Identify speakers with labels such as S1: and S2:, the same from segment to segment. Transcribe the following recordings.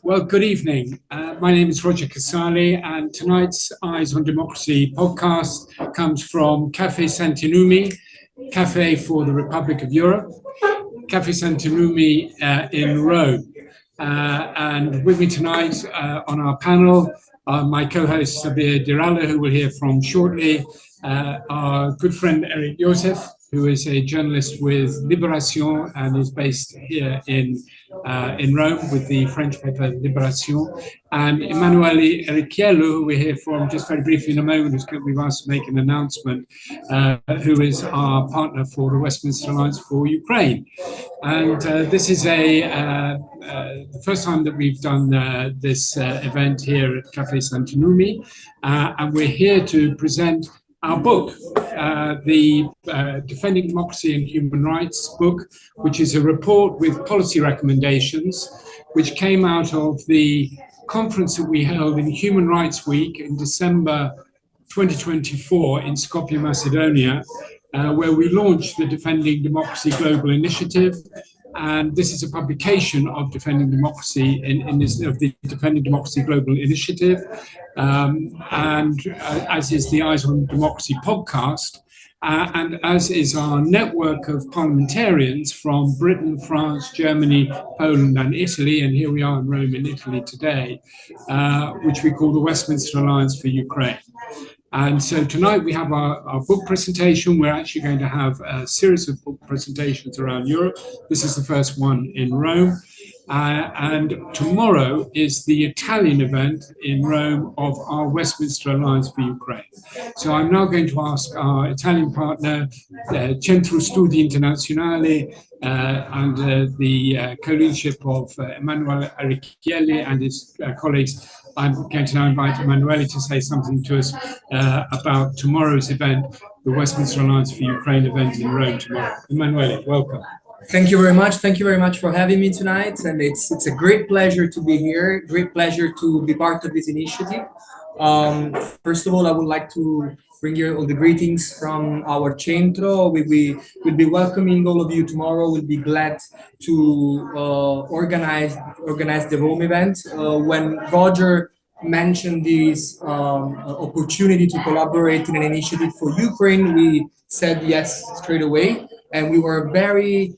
S1: Well, good evening. My name is Roger Casali, and tonight's Eyes on Democracy podcast comes from Cafe Santinumi, Cafe for the Republic of Europe, Cafe Santinumi in Rome. And with me tonight on our panel are my co-host Sabir Dirala, who we'll hear from shortly, our good friend Eric Joseph, who is a journalist with Libération and is based here in Rome with the French paper Libération, and Emanuele Ericchiello, who we'll hear from just very briefly in a moment, who's going to be asked to make an announcement, who is our partner for the Westminster Alliance for Ukraine. And this is the first time that we've done this event here at Cafe Santinumi, and we're here to present our book, the Defending Democracy and Human Rights book, which is a report with policy recommendations, which came out of the conference that we held in Human Rights Week in December 2024 in Skopje, Macedonia, where we launched the Defending Democracy Global Initiative. And this is a publication of Defending Democracy of the Defending Democracy Global Initiative, as is the Eyes on Democracy podcast, and as is our network of parliamentarians from Britain, France, Germany, Poland, and Italy. And here we are in Rome, in Italy today, which we call the Westminster Alliance for Ukraine. And so tonight we have our book presentation. We're actually going to have a series of book presentations around Europe. This is the first one in Rome. And tomorrow is the Italian event in Rome of our Westminster Alliance for Ukraine. So I'm now going to ask our Italian partner, Centro Studi Internazionale, and the co-leadership of Emanuele Ericchielli and his colleagues. I'm going to now invite Emanuele to say something to us about tomorrow's event, the Westminster Alliance for Ukraine event in Rome tomorrow. Emanuele, welcome.
S2: Thank you very much. Thank you very much for having me tonight. And it's a great pleasure to be here. Great pleasure to be part of this initiative. First of all, I would like to bring you all the greetings from our centro. We'll be welcoming all of you tomorrow. We'll be glad to organize the Rome event. When Roger mentioned this opportunity to collaborate in an initiative for Ukraine, we said yes straight away, and we were very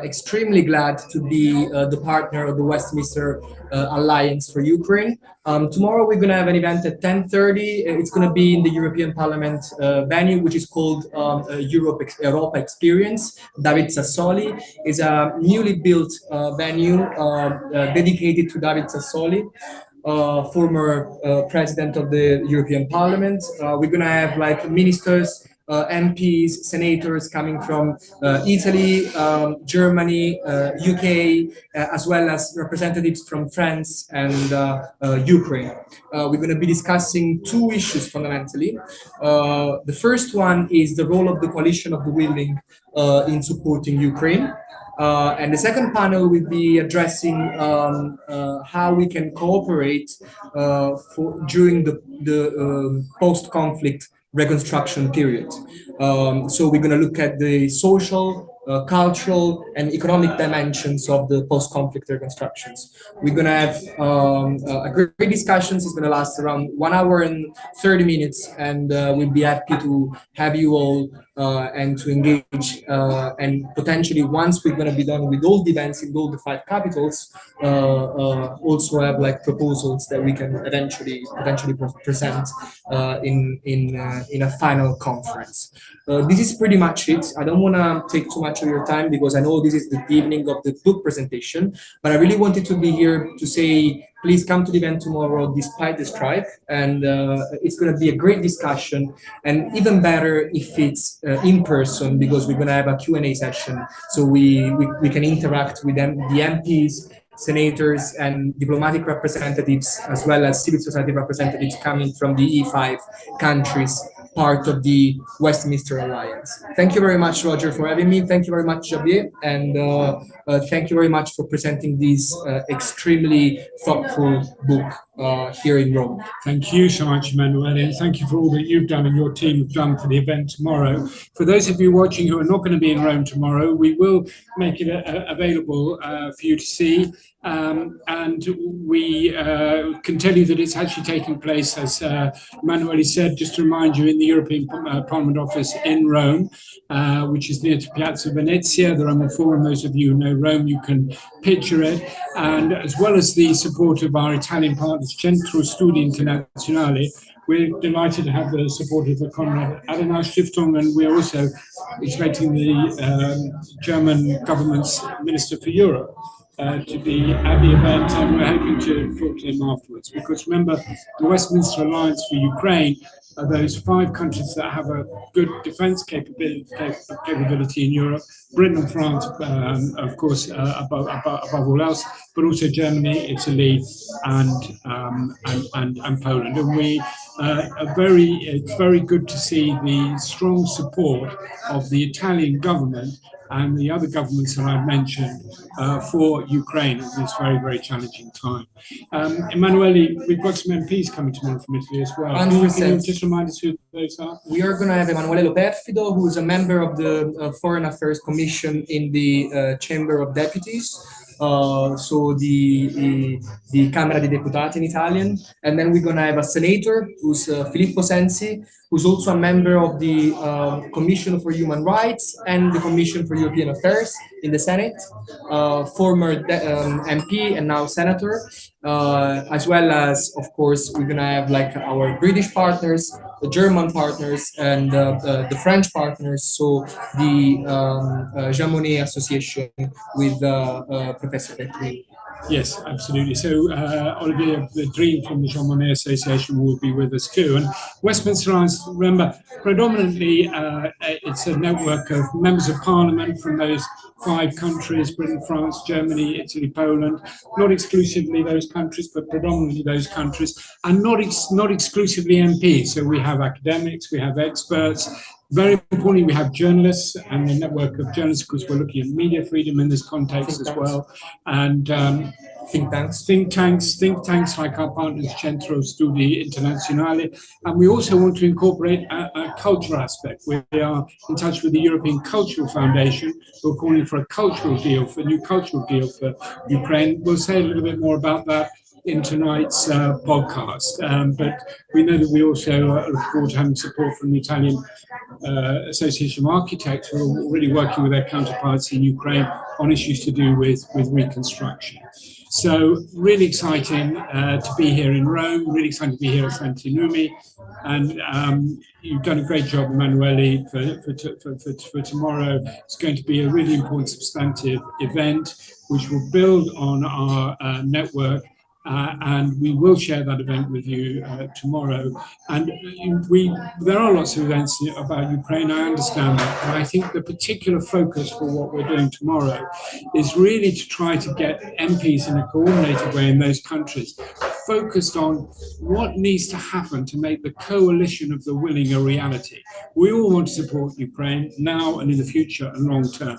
S2: extremely glad to be the partner of the Westminster Alliance for Ukraine. Tomorrow we're going to have an event at 10:30. It's going to be in the European Parliament venue, which is called Europa Experience. David Sassoli is a newly built venue dedicated to David Sassoli, former president of the European Parliament. We're going to have like ministers, MPs, senators coming from Italy, Germany, UK, as well as representatives from France and Ukraine. We're going to be discussing two issues fundamentally. The first one is the role of the coalition of the willing in supporting Ukraine. And the second panel will be addressing how we can cooperate during the post-conflict reconstruction period. So we're going to look at the social, cultural, and economic dimensions of the post-conflict reconstructions. We're going to have a great discussion. It's going to last around 1 hour and 30 minutes, and we'll be happy to have you all and to engage. And potentially, once we're going to be done with all the events in all the 5 capitals, also have like proposals that we can potentially present in a final conference. This is pretty much it. I don't want to take too much of your time because I know this is the evening of the book presentation, but I really wanted to be here to say, please come to the event tomorrow despite the strike, and it's going to be a great discussion, and even better if it's in person, because we're going to have a Q&A session, so we can interact with them, the MPs, senators, and diplomatic representatives, as well as civil society representatives coming from the E5 countries, part of the Westminster Alliance. Thank you very much, Roger, for having me. Thank you very much, Javier, and thank you very much for presenting this extremely thoughtful book here in Rome.
S1: Thank you so much, Emanuele, and thank you for all that you've done and your team have done for the event tomorrow. For those of you watching who are not going to be in Rome tomorrow, we will make it available for you to see. And we can tell you that it's actually taking place, as Emanuele said, just to remind you, in the European Parliament office in Rome, which is near to Piazza Venezia, the Roman Forum. Those of you who know Rome, you can picture it. And as well as the support of our Italian partners, Centro Studi Internazionali, we're delighted to have the support of the Konrad Adenauer Stiftung, and we're also expecting the German government's Minister for Europe to be at the event, and we're hoping to talk to him afterwards. Because remember, the Westminster Alliance for Ukraine are those 5 countries that have a good defence capability in Europe. Britain and France, of course, above all else, but also Germany, Italy, and Poland. And we it's very good to see the strong support of the Italian government and the other governments that I've mentioned for Ukraine at this very, very challenging time. Emanuele, we've got some MPs coming tomorrow from Italy as well.
S2: 100%.
S1: Can you just remind us who those are?
S2: We are going to have Emanuele Lo Perfido, who is a member of the Foreign Affairs Commission in the Chamber of Deputies. So the Camera dei Deputati in Italian. And then we're going to have a senator, who's Filippo Sensi, who's also a member of the Commission for Human Rights and the Commission for European Affairs in the Senate, former MP and now senator, as well as, of course, we're going to have like our British partners, the German partners, and the French partners, so the Jean Monnet Association with Professor Petrini.
S1: Yes, absolutely. So Olivier, the dream from the Jean Monnet Association will be with us too. And Westminster Alliance, remember, predominantly it's a network of members of parliament from those 5 countries, Britain, France, Germany, Italy, Poland, not exclusively those countries, but predominantly those countries, and not exclusively MPs. So we have academics, we have experts. Very importantly, we have journalists and the network of journalists, because we're looking at media freedom in this context as well. And think tanks like our partners, Centro Studi Internazionali. And we also want to incorporate a cultural aspect. We are in touch with the European Cultural Foundation. We're calling for a new cultural deal for Ukraine. We'll say a little bit more about that in tonight's podcast. But we know that we also look forward to having support from the Italian Association of Architects, who are already working with their counterparts in Ukraine on issues to do with reconstruction. So really exciting to be here in Rome, really exciting to be here at Santi Numi. And you've done a great job, Emanuele, for tomorrow. It's going to be a really important substantive event, which will build on our network. And we will share that event with you tomorrow. And there are lots of events about Ukraine, I understand that, but I think the particular focus for what we're doing tomorrow is really to try to get MPs in a coordinated way in those countries focused on what needs to happen to make the coalition of the willing a reality. We all want to support Ukraine now and in the future and long term,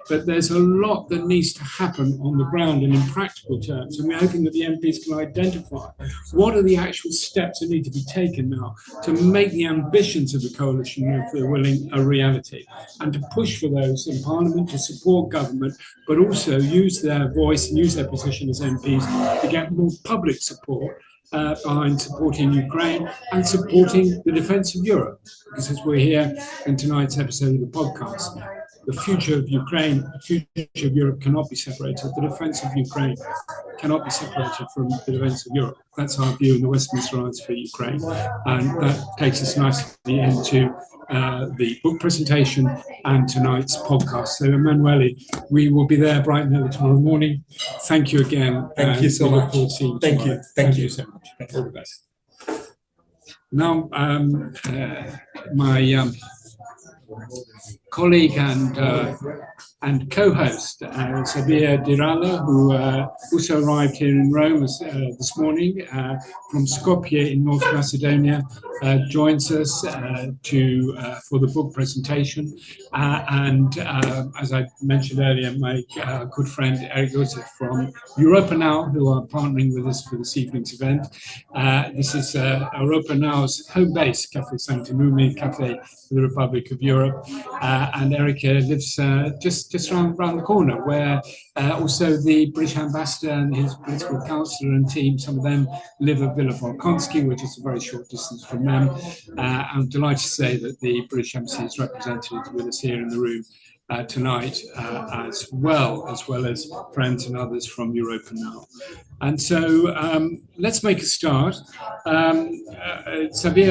S1: but there's a lot that needs to happen on the ground and in practical terms, and we're hoping that the MPs can identify what are the actual steps that need to be taken now to make the ambitions of the coalition of the willing a reality, and to push for those in Parliament to support government, but also use their voice and use their position as MPs to get more public support behind supporting Ukraine and supporting the defence of Europe. Because as we're here in tonight's episode of the podcast, the future of Ukraine, the future of Europe cannot be separated. The defence of Ukraine cannot be separated from the defence of Europe. That's our view in the Westminster Alliance for Ukraine. And that takes us nicely into the book presentation and tonight's podcast. So Emanuele, we will be there bright and early tomorrow morning. Thank you again.
S2: Thank you so much.
S1: Thank you.
S2: Thank you
S1: So much. All the best. Now, colleague and co-host, Sabir Dirala, who also arrived here in Rome this morning from Skopje in North Macedonia, joins us for the book presentation. And as I mentioned earlier, my good friend Eric Joseph from Europa Now, who are partnering with us for this evening's event. This is Europa Now's home base, Cafe Sant'Enummi, Cafe for the Republic of Europe. And Eric lives just around the corner, where also the British ambassador and his political counsellor and team, some of them live at Villa Volkonsky, which is a very short distance from them. I'm delighted to say that the British Embassy is represented with us here in the room tonight, as well as friends and others from Europa Now. And so let's make a start. Sabir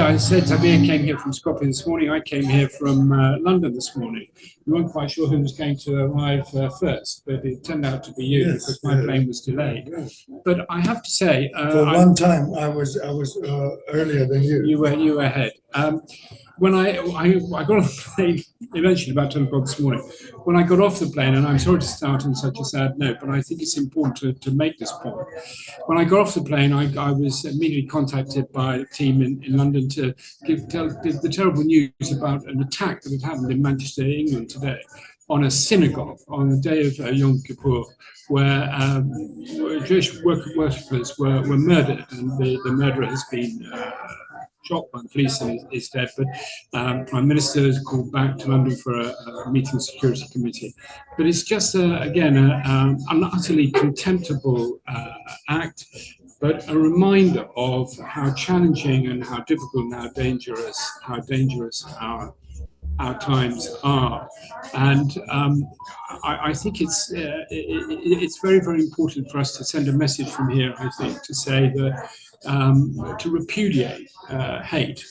S1: came here from Skopje this morning. I came here from London this morning. We weren't quite sure who was going to arrive first, but it turned out to be you,
S3: Yes,
S1: because my plane was delayed. But I have to say,
S3: For one time, I was earlier than you.
S1: you were ahead. When I got off the plane, eventually about 10 o'clock this morning, when I got off the plane, and I'm sorry to start on such a sad note, but I think it's important to make this point. When I got off the plane, I was immediately contacted by a team in London to tell the terrible news about an attack that had happened in Manchester, England today, on a synagogue on the day of Yom Kippur, where Jewish worshippers were murdered, and the murderer has been shot by the police and is dead. But Prime Minister is called back to London for a meeting of the Security Committee. But it's just, again, an utterly contemptible act, but a reminder of how challenging and how difficult and how dangerous our times are. And I think it's very, very important for us to send a message from here, I think, to say that to repudiate hate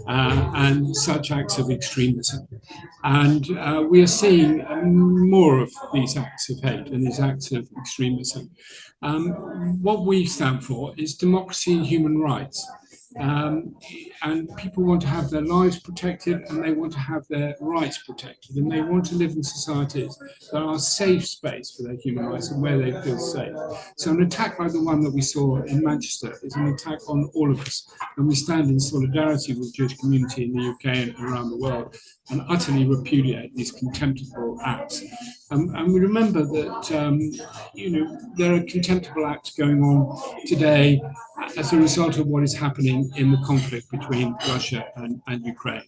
S1: and such acts of extremism. And we are seeing more of these acts of hate and these acts of extremism. What we stand for is democracy and human rights. And people want to have their lives protected, and they want to have their rights protected, and they want to live in societies that are a safe space for their human rights and where they feel safe. So an attack like the one that we saw in Manchester is an attack on all of us, and we stand in solidarity with the Jewish community in the UK and around the world and utterly repudiate these contemptible acts. And we remember that there are contemptible acts going on today as a result of what is happening in the conflict between Russia and Ukraine.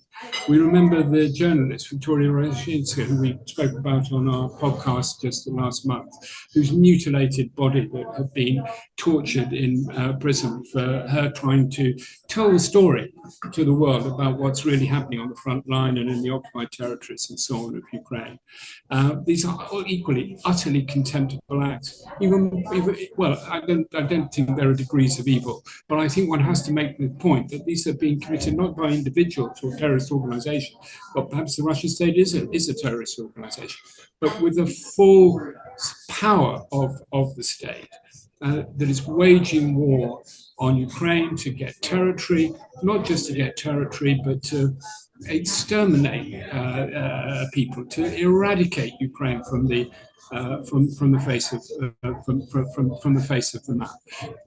S1: We remember the journalist Victoria Rozhinska, who we spoke about on our podcast just last month, whose mutilated body that had been tortured in prison for her trying to tell the story to the world about what's really happening on the front line and in the occupied territories and so on of Ukraine. These are all equally, utterly contemptible acts. Well, I don't think there are degrees of evil, but I think one has to make the point that these are being committed not by individuals or terrorist organizations, but perhaps the Russian state is a terrorist organization, but with the full power of the state that is waging war on Ukraine to get territory, not just to get territory, but to exterminate people, to eradicate Ukraine from the face of the map,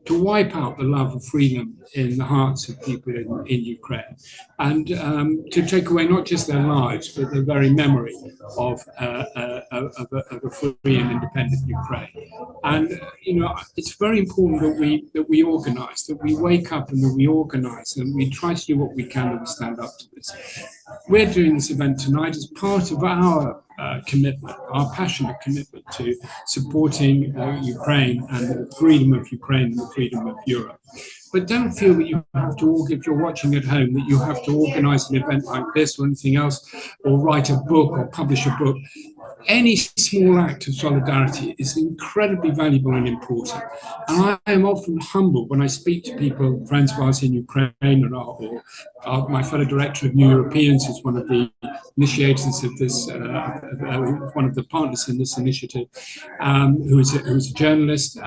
S1: to wipe out the love of freedom in the hearts of people in Ukraine, and to take away not just their lives but the very memory of a free and independent Ukraine. And it's very important that we organise, that we wake up and that we organise and we try to do what we can and we stand up to this. We're doing this event tonight as part of our commitment, our passionate commitment to supporting Ukraine and the freedom of Ukraine and the freedom of Europe. But don't feel that you have to, if you're watching at home, that you have to organise an event like this or anything else, or write a book or publish a book. Any small act of solidarity is incredibly valuable and important. And I am often humbled when I speak to people, friends of ours in Ukraine, or my fellow director of New Europeans, who's one of the initiators of this, one of the partners in this initiative, who is a journalist.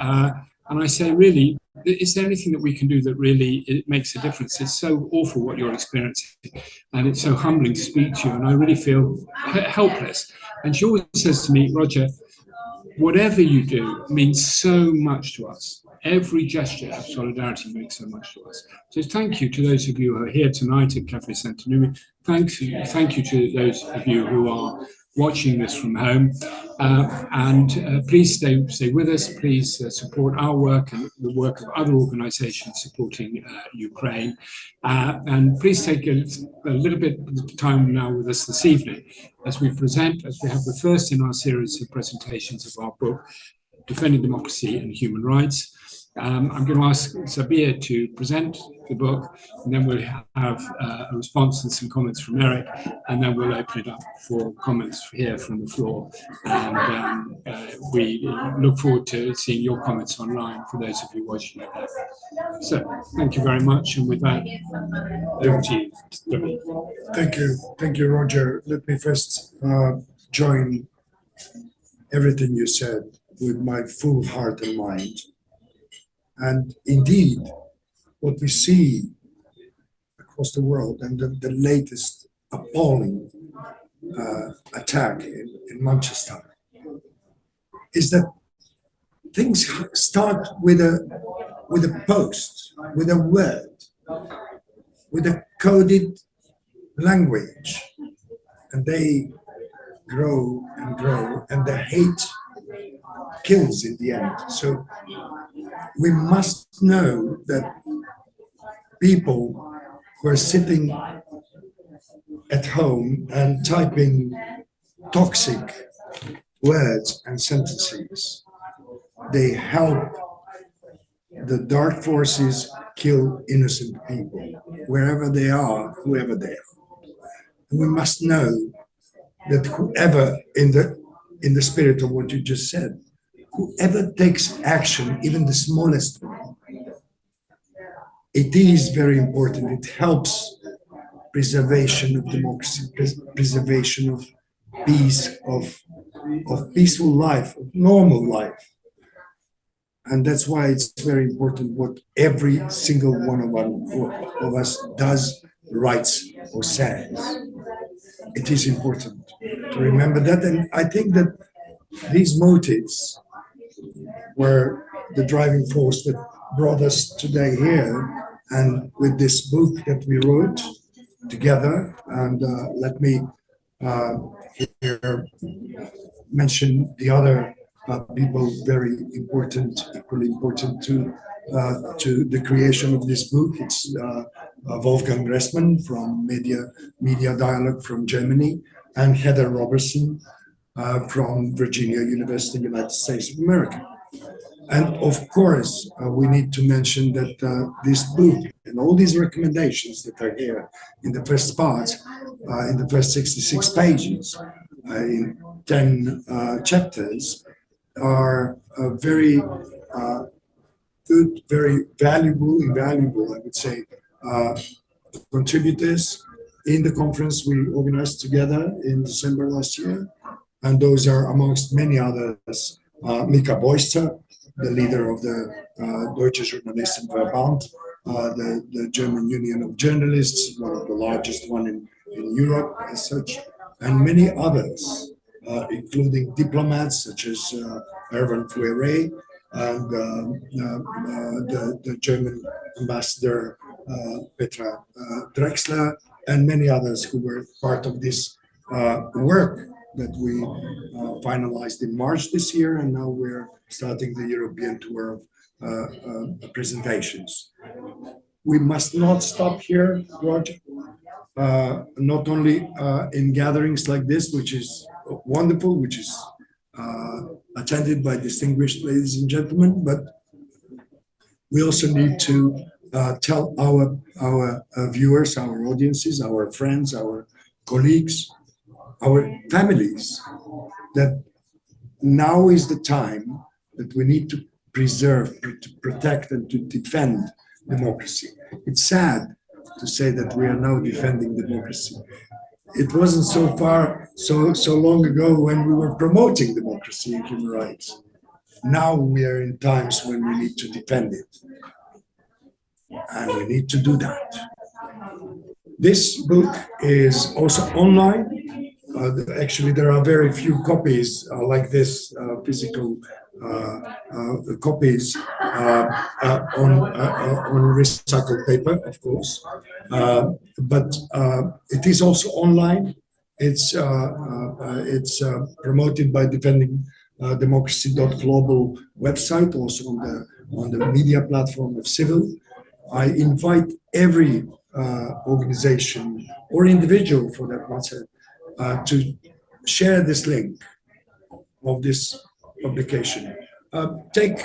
S1: And I say, really, is there anything that we can do that really it makes a difference? It's so awful what you're experiencing, and it's so humbling to speak to you, and I really feel helpless. And she always says to me, Roger, whatever you do means so much to us. Every gesture of solidarity makes so much to us. So thank you to those of you who are here tonight at Cafe Sant'Animi. Thank you to those of you who are watching this from home. Please stay with us. Please support our work and the work of other organizations supporting Ukraine. And please take a little bit of time now with us this evening as we have the first in our series of presentations of our book, Defending Democracy and Human Rights. I'm going to ask Sabir to present the book, and then we'll have a response and some comments from Eric, and then we'll open it up for comments here from the floor. And we look forward to seeing your comments online for those of you watching at home. So, thank you very much, and with that, over to you, Sabir.
S3: Thank you, Roger. Let me first join everything you said with my full heart and mind. And indeed, what we see across the world and the latest appalling attack in Manchester is that things start with a post, with a word, with a coded language, and they grow and grow, and the hate kills in the end. So we must know that people who are sitting at home and typing toxic words and sentences, they help the dark forces kill innocent people, wherever they are, whoever they are. And we must know that whoever, in the spirit of what you just said, whoever takes action, even the smallest one, it is very important. It helps preservation of democracy, preservation of peace, of peaceful life, of normal life. And that's why it's very important what every single one of us does, writes, or says. It is important to remember that. And I think that these motives were the driving force that brought us today here, and with this book that we wrote together. And let me here mention the other people very important, equally important to the creation of this book. It's Wolfgang Gressmann from Media Dialogue from Germany, and Heather Robertson from Virginia University, United States of America. And of course, we need to mention that this book and all these recommendations that are here in the first part, in the first 66 pages, in 10 chapters, are very good, very invaluable, I would say, contributors in the conference we organized together in December last year. And those are, amongst many others, Mika Beuster, the leader of the Deutsche Journalistenverband, the German Union of Journalists, one of the largest one in Europe as such, and many others, including diplomats such as Erwin Fouéré and the German ambassador Petra Drexler, and many others who were part of this work that we finalized in March this year, and now we're starting the European tour of presentations. We must not stop here, Roger, not only in gatherings like this, which is wonderful, which is attended by distinguished ladies and gentlemen, but we also need to tell our viewers, our audiences, our friends, our colleagues, our families, that now is the time that we need to preserve, to protect, and to defend democracy. It's sad to say that we are now defending democracy. It wasn't so long ago when we were promoting democracy and human rights. Now we are in times when we need to defend it. and we need to do that. This book is also online. Actually, there are very few copies like this, physical copies on recycled paper, of course. But it is also online. It's promoted by Defending Democracy.global website, also on the media platform of Civil. I invite every organization or individual, for that matter, to share this link of this publication. Take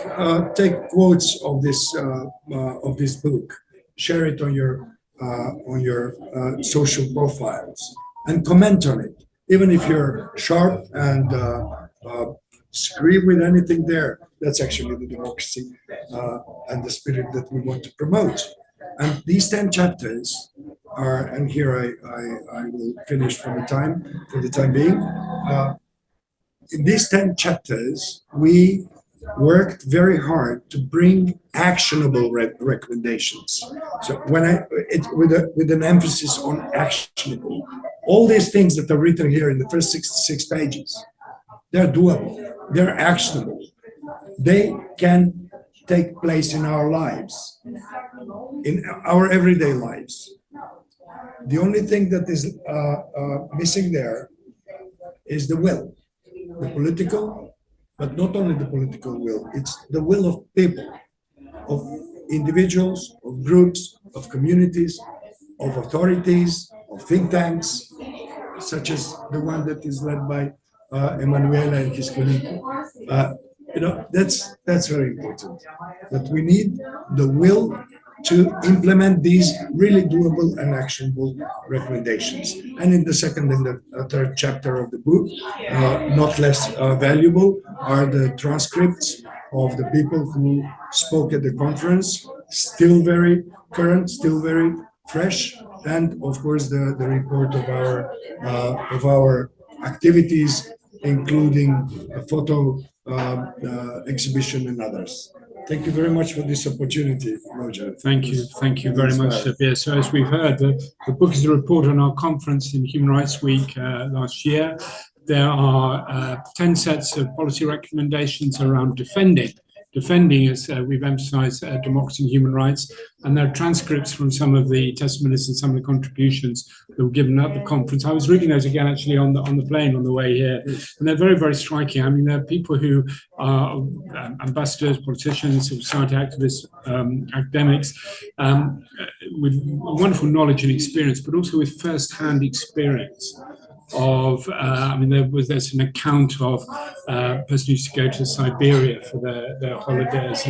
S3: quotes of this book, share it on your social profiles, and comment on it. Even if you're sharp and disagree with anything there, that's actually the democracy and the spirit that we want to promote. And these 10 chapters are, and here I will finish for the time being. In these 10 chapters, we worked very hard to bring actionable recommendations. So with an emphasis on actionable, all these things that are written here in the first 66 pages, they're doable, they're actionable, they can take place in our lives, in our everyday lives. The only thing that is missing there is the will, the political, but not only the political will, it's the will of people, of individuals, of groups, of communities, of authorities, of think tanks, such as the one that is led by Emanuela and his colleague. That's very important. But we need the will to implement these really doable and actionable recommendations. And in the second and the third chapter of the book, not less valuable, are the transcripts of the people who spoke at the conference, still very current, still very fresh, and of course the report of our activities, including a photo exhibition and others. Thank you very much for this opportunity, Roger.
S1: Thank you very much, Sabir. So as we've heard, the book is a report on our conference in Human Rights Week last year. There are 10 sets of policy recommendations around defending, as we've emphasized, democracy and human rights. And there are transcripts from some of the testimonies and some of the contributions that were given at the conference. I was reading those again actually on the plane on the way here, and they're very, very striking. I mean, there are people who are ambassadors, politicians, civil society activists, academics, with wonderful knowledge and experience, but also with first-hand experience of, there's an account of a person who used to go to Siberia for their holidays,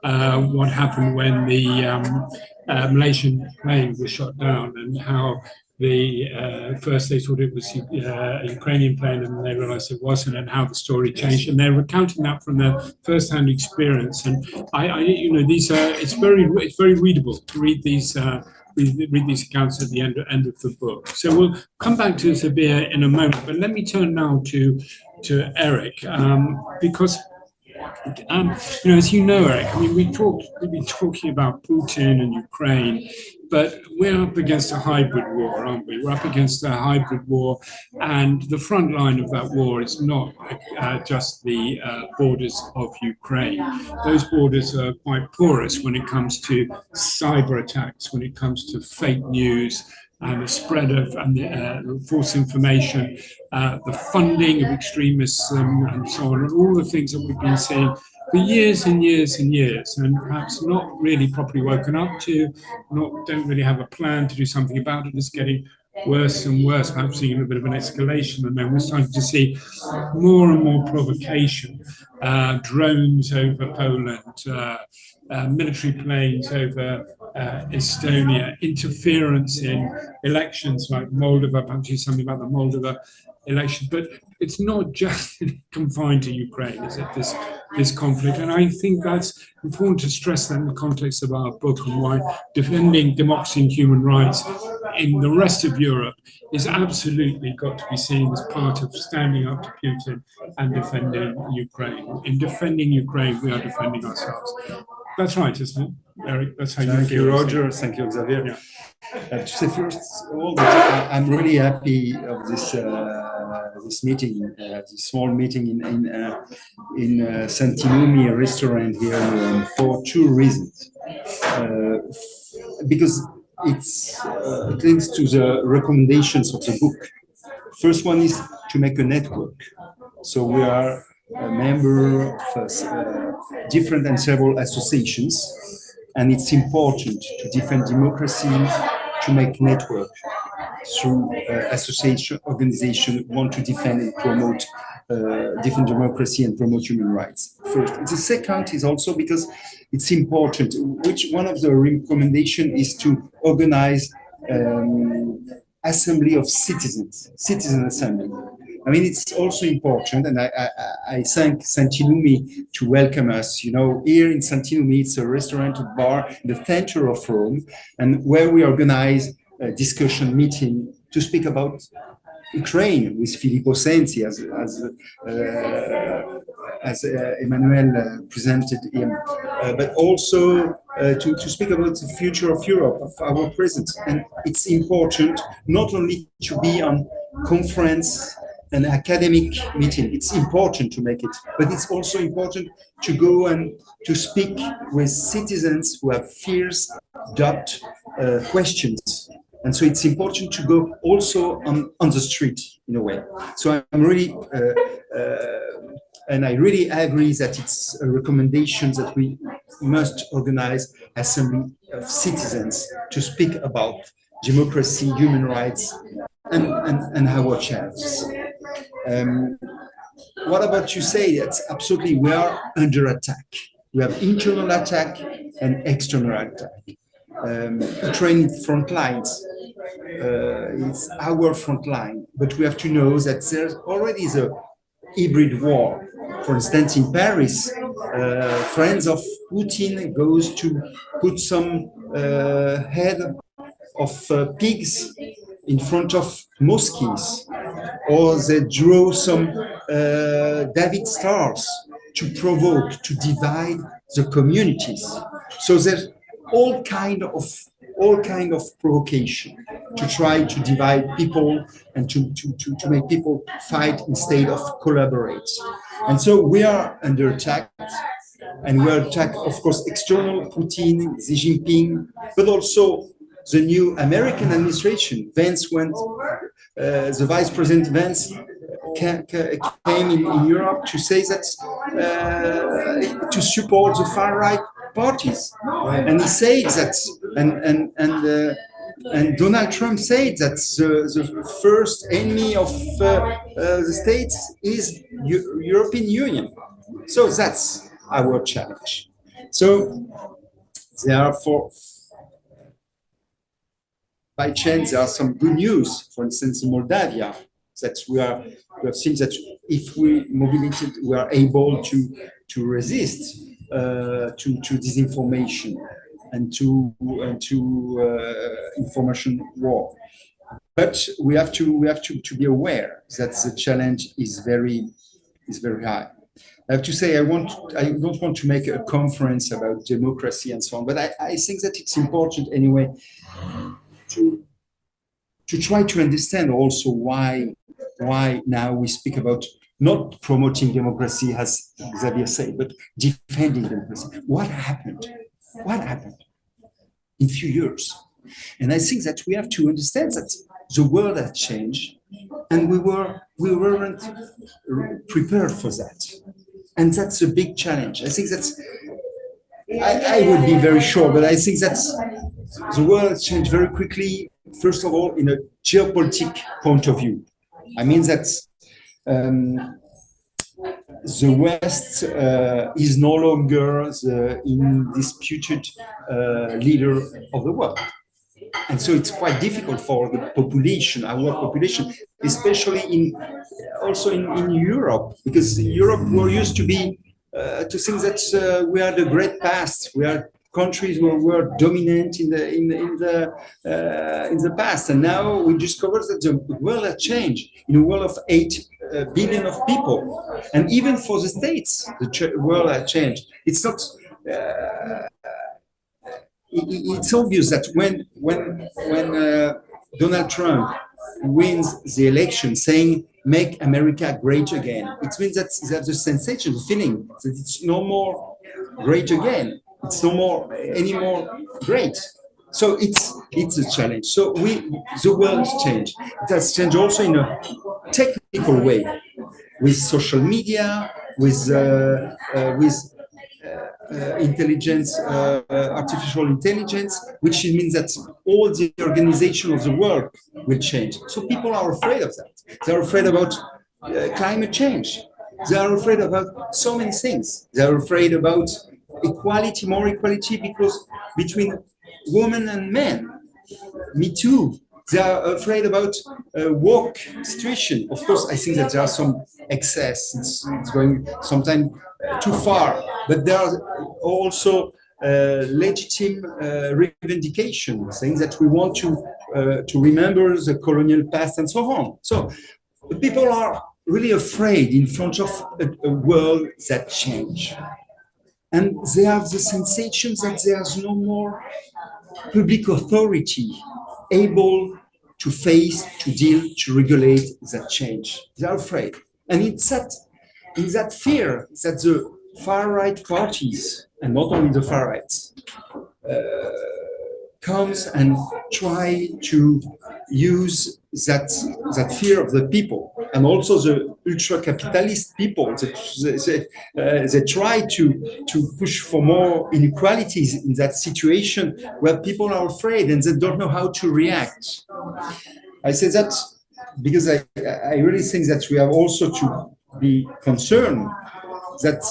S1: and what happened when the Malaysian plane was shot down, and how first they thought it was a Ukrainian plane, and then they realized it wasn't, and how the story changed. And they're recounting that from their first-hand experience. And it's very readable to read these. Read these accounts at the end of the book. So we'll come back to Sabir in a moment, but let me turn now to Eric, because as you know, Eric, I mean, we've been talking about Putin and Ukraine, but we're up against a hybrid war, aren't we? We're up against a hybrid war, and the front line of that war is not just the borders of Ukraine. Those borders are quite porous when it comes to cyber attacks, when it comes to fake news, and the spread of false information, the funding of extremism, and so on, and all the things that we've been seeing for years and years and years, and perhaps not really properly woken up to, don't really have a plan to do something about it. It's getting worse and worse, perhaps seeing a bit of an escalation, and then we're starting to see more and more provocation, drones over Poland, military planes over Estonia, interference in elections like Moldova, perhaps something about the Moldova election. But it's not just confined to Ukraine, is it, this conflict? And I think that's important to stress that in the context of our book, and why defending democracy and human rights in the rest of Europe is absolutely got to be seen as part of standing up to Putin and defending Ukraine. In defending Ukraine, we are defending ourselves. That's right, isn't it? Eric. That's how you
S4: Thank
S1: feel.
S4: you,
S1: isn't it?
S4: Roger. Thank you, Xavier.
S1: Yeah.
S4: To say first of all that I'm really happy of this meeting, this small meeting in Santinumi restaurant here for two reasons. Because it's thanks to the recommendations of the book. First one is to make a network. So we are a member of different and several associations, and it's important to defend democracy, to make network through association, organization want to defend and promote defend democracy and promote human rights. First, the second is also because it's important. Which one of the recommendation is to organize assembly of citizens, citizen assembly. I mean, it's also important, and I thank Santinumi to welcome us. You know, here in Santinumi, it's a restaurant, a bar in the center of Rome, and where we organize a discussion meeting to speak about Ukraine with Filippo Sensi, as Emmanuel presented him, but also to speak about the future of Europe, of our present. And it's important not only to be on conference an academic meeting. It's important to make it, but it's also important to go and to speak with citizens who have fears, doubt, questions. And so it's important to go also on the street in a way. So I'm really, and I really agree that it's a recommendation that we must organize assembly of citizens to speak about democracy, human rights, and our challenges. What about you say that absolutely we are under attack. We have internal attack and external attack. Ukraine front lines, it's our front line, but we have to know that there's already the hybrid war. For instance, in Paris, friends of Putin goes to put some head of pigs in front of mosques, or they draw some David stars to provoke, to divide the communities. So there's all kind of provocation to try to divide people and to make people fight instead of collaborate. And so we are under attack, and we are attacked, of course, external, Putin, Xi Jinping, but also the new American administration. Vance went, the Vice President Vance came in Europe to say that to support the far right parties, and he said that, and Donald Trump said that the first enemy of the states is European Union. So that's our challenge. So therefore, by chance, there are some good news. For instance, in Moldavia, that we have seen that if we mobilizated, we are able to resist to disinformation and to information war. But we have to be aware that the challenge is very high. I have to say I don't want to make a conference about democracy and so on, but I think that it's important anyway to try to understand also why now we speak about not promoting democracy, as Xavier said, but defending democracy. What happened? What happened in a few years? And I think that we have to understand that the world has changed, and we weren't prepared for that. And that's a big challenge. I think that's, I would be very sure, but I think that the world has changed very quickly, first of all, in a geopolitical point of view. I mean that the West is no longer the indisputed leader of the world. And so it's quite difficult for the population, our population, especially also in Europe, because Europe were used to be to think that we are the great past. We are countries where we were dominant in the past, and now we discover that the world has changed. In a world of 8 billion of people, and even for the states, the world has changed. It's not. it's obvious that when Donald Trump wins the election saying make America great again, it means that there's a sensation, the feeling that it's no more great again. It's no more anymore great. So it's a challenge. So the world's changed. It has changed also in a technical way, with social media, with intelligence, artificial intelligence, which means that all the organization of the world will change. So people are afraid of that. They're afraid about climate change. They are afraid about so many things. They are afraid about equality, more equality, because between women and men. Me too. They are afraid about work situation. Of course, I think that there are some excess. It's going sometimes too far. But there are also legitimate revendication, saying that we want to remember the colonial past and so on. So people are really afraid in front of a world that change. And they have the sensation that there's no more public authority able to face, to deal, to regulate that change. They are afraid. And it's in that fear that the far-right parties, and not only the far-rights, comes and try to use that fear of the people, and also the ultra-capitalist people. They try to push for more inequalities in that situation where people are afraid and they don't know how to react. I say that because I really think that we have also to be concerned that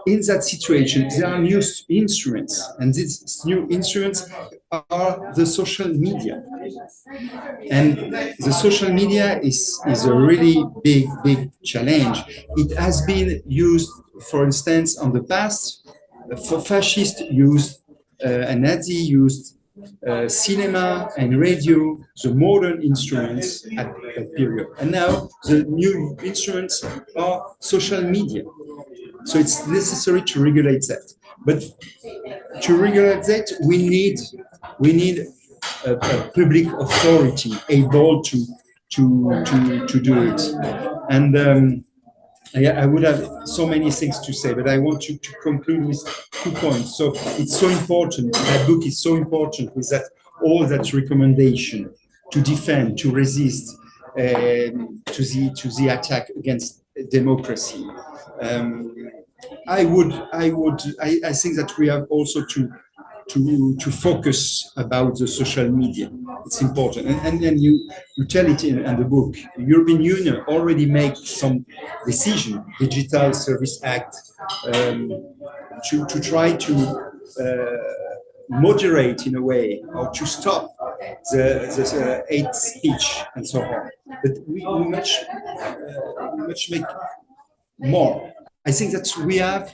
S4: in that situation there are new instruments, and these new instruments are the social media. And the social media is a really big challenge. It has been used, for instance, on the past, for fascists used and Nazi used cinema and radio, the modern instruments at that period. And now the new instruments are social media. So it's necessary to regulate that. But to regulate that, we need a public authority able to do it. And I would have so many things to say, but I want to conclude with 2 points. So it's so important. That book is so important with all that recommendation to defend, to resist to the attack against democracy. I think that we have also to focus about the social media. It's important, and then you tell it in the book. The European Union already made some decision, Digital Service Act, to try to moderate in a way, or to stop the hate speech and so on. But we much make more. I think that we have,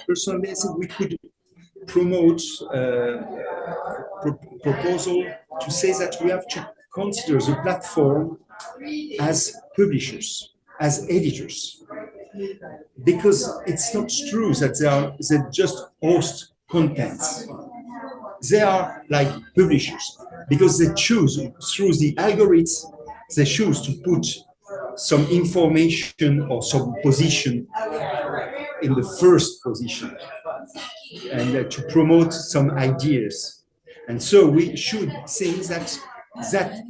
S4: personally, I think we could promote proposal to say that we have to consider the platform as publishers, as editors, because it's not true that they just host contents. They are like publishers because they choose through the algorithms. They choose to put some information or some position in the first position, and to promote some ideas. And so we should think that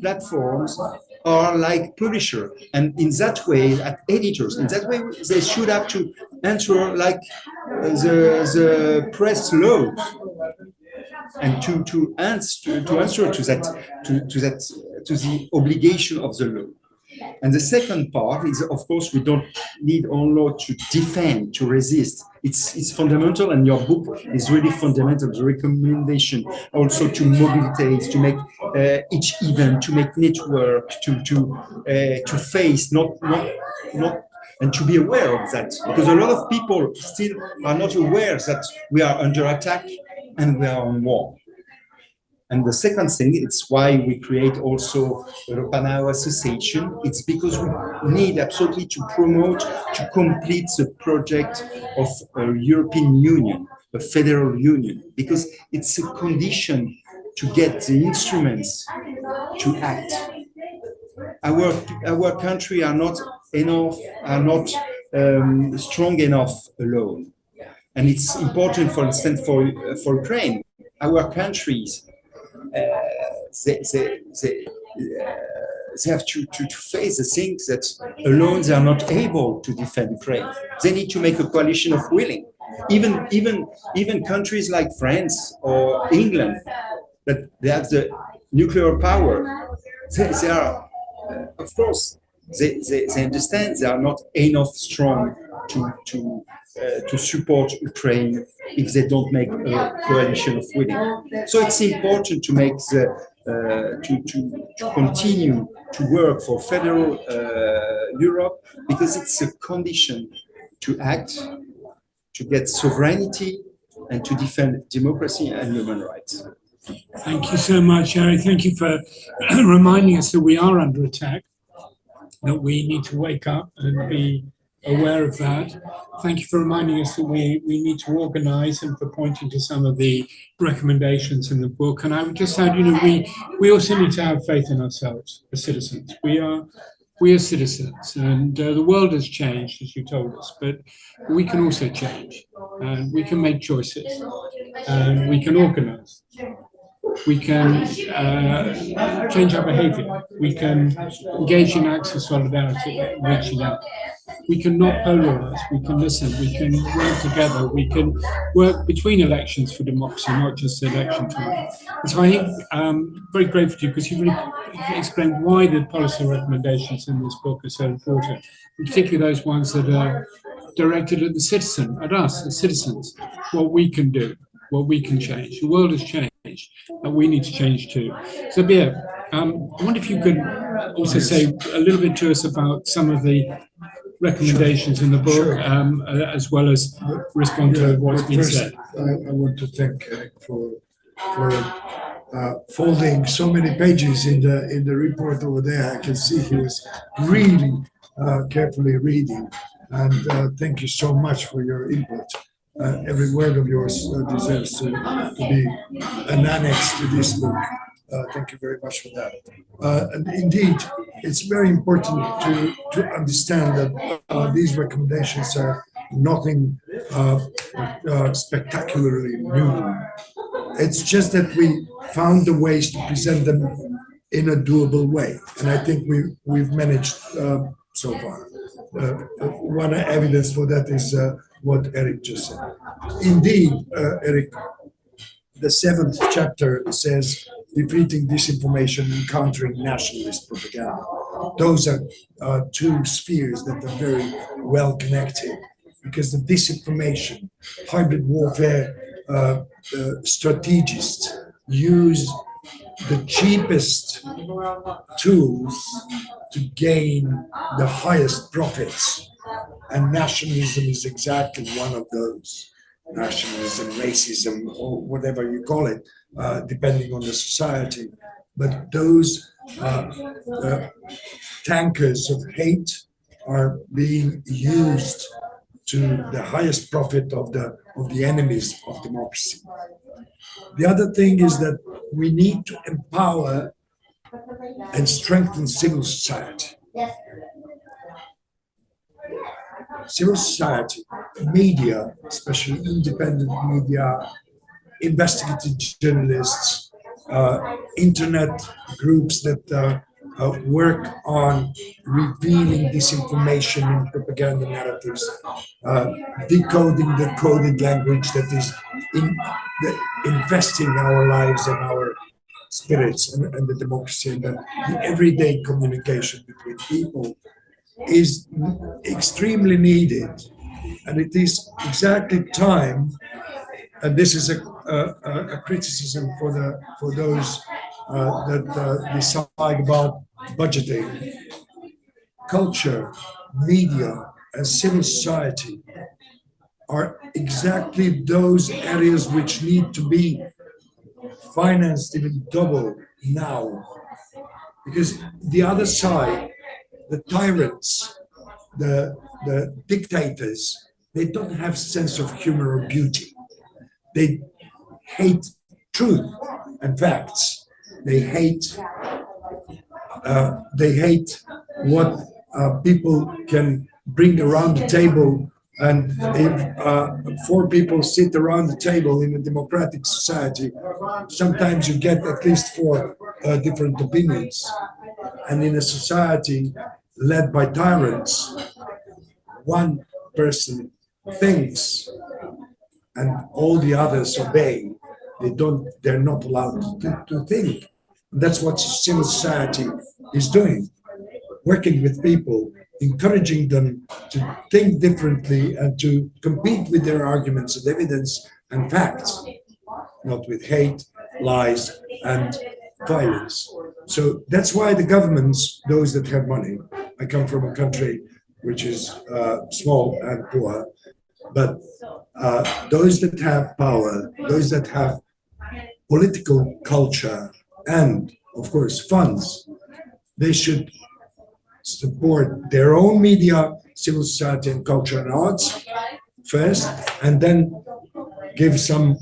S4: platforms are like publisher, and in that way, at editors, in that way, they should have to answer like the press law, and to answer to the obligation of the law. And the second part is, of course, we don't need only to defend, to resist. It's fundamental, and your book is really fundamental. The recommendation also to mobilitate, to make each event, to make network, to face, not, and to be aware of that, because a lot of people still are not aware that we are under attack and we are on war. And the second thing, it's why we create also the Europanao Association. It's because we need absolutely to promote, to complete the project of a European Union, a federal union, because it's a condition to get the instruments to act. Our country are not strong enough alone, and it's important, for instance, for Ukraine. Our countries, they have to face the things that alone they are not able to defend Ukraine. They need to make a coalition of willing. Even countries like France or England, that they have the nuclear power, they are, of course, they understand they are not enough strong to support Ukraine if they don't make a coalition of willing. So it's important to make to continue to work for federal Europe, because it's a condition to act, to get sovereignty, and to defend democracy and human rights.
S1: Thank you so much, Eric. Thank you for reminding us that we are under attack, that we need to wake up and be aware of that. Thank you for reminding us that we need to organize, and for pointing to some of the recommendations in the book. And I would just add, we also need to have faith in ourselves as citizens. We are citizens, and the world has changed, as you told us, but we can also change, and we can make choices, and we can organize. We can change our behavior. We can engage in acts of solidarity, reaching out. We can not polarize. We can listen. We can work together. We can work between elections for democracy, not just election time. And so I think I'm very grateful to you, because you really explained why the policy recommendations in this book are so important, and particularly those ones that are directed at the citizen, at us, as citizens, what we can do, what we can change. The world has changed, and we need to change too. So, Pierre, I wonder if you could also say a little bit to us about some of the recommendations in the book,
S3: Sure.
S1: As well as respond to what's been
S3: First,
S1: said.
S3: I want to thank Eric for folding so many pages in the report over there. I can see he was really carefully reading, and thank you so much for your input. Every word of yours deserves to be an annex to this book. Thank you very much for that. And indeed, it's very important to understand that these recommendations are nothing spectacularly new. It's just that we found the ways to present them in a doable way, and I think we've managed so far. One evidence for that is what Eric just said. Indeed, Eric, the 7th chapter says defeating disinformation and countering nationalist propaganda. Those are two spheres that are very well connected, because the disinformation, hybrid warfare strategists use the cheapest tools to gain the highest profits, and nationalism is exactly one of those. Nationalism, racism, or whatever you call it, depending on the society. But those tankers of hate are being used to the highest profit of the enemies of democracy. The other thing is that we need to empower and strengthen civil society. Civil society, media, especially independent media, investigative journalists, internet groups that work on revealing disinformation and propaganda narratives, decoding the coded language that is investing our lives and our spirits and the democracy, and the everyday communication between people is extremely needed. And it is exactly time, and this is a criticism for those that decide about budgeting. Culture, media, and civil society are exactly those areas which need to be financed even double now, because the other side, the tyrants, the dictators, they don't have sense of humor or beauty. They hate truth and facts. They hate what people can bring around the table. And if four people sit around the table in a democratic society, sometimes you get at least four different opinions. And in a society led by tyrants, one person thinks and all the others obey. They're not allowed to think. That's what civil society is doing, working with people, encouraging them to think differently and to compete with their arguments and evidence and facts, not with hate, lies, and violence. So that's why the governments, those that have money, I come from a country which is small and poor, but those that have power, those that have political culture and, of course, funds, they should support their own media, civil society and culture and arts first, and then give some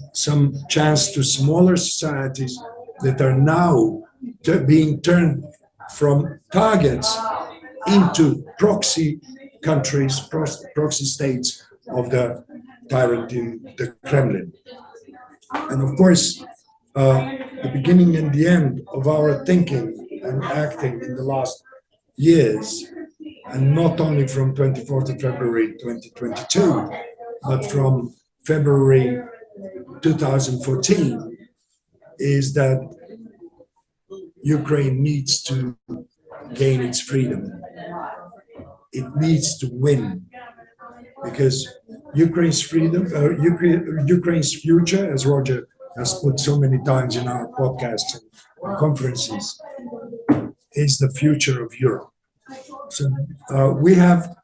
S3: chance to smaller societies that are now being turned from targets into proxy countries, proxy states of the tyrant in the Kremlin. And of course, the beginning and the end of our thinking and acting in the last years, and not only from 24th of February 2022, but from February 2014, is that Ukraine needs to gain its freedom. It needs to win, because Ukraine's freedom, Ukraine's future, as Roger has put so many times in our podcasts and conferences, is the future of Europe. So we have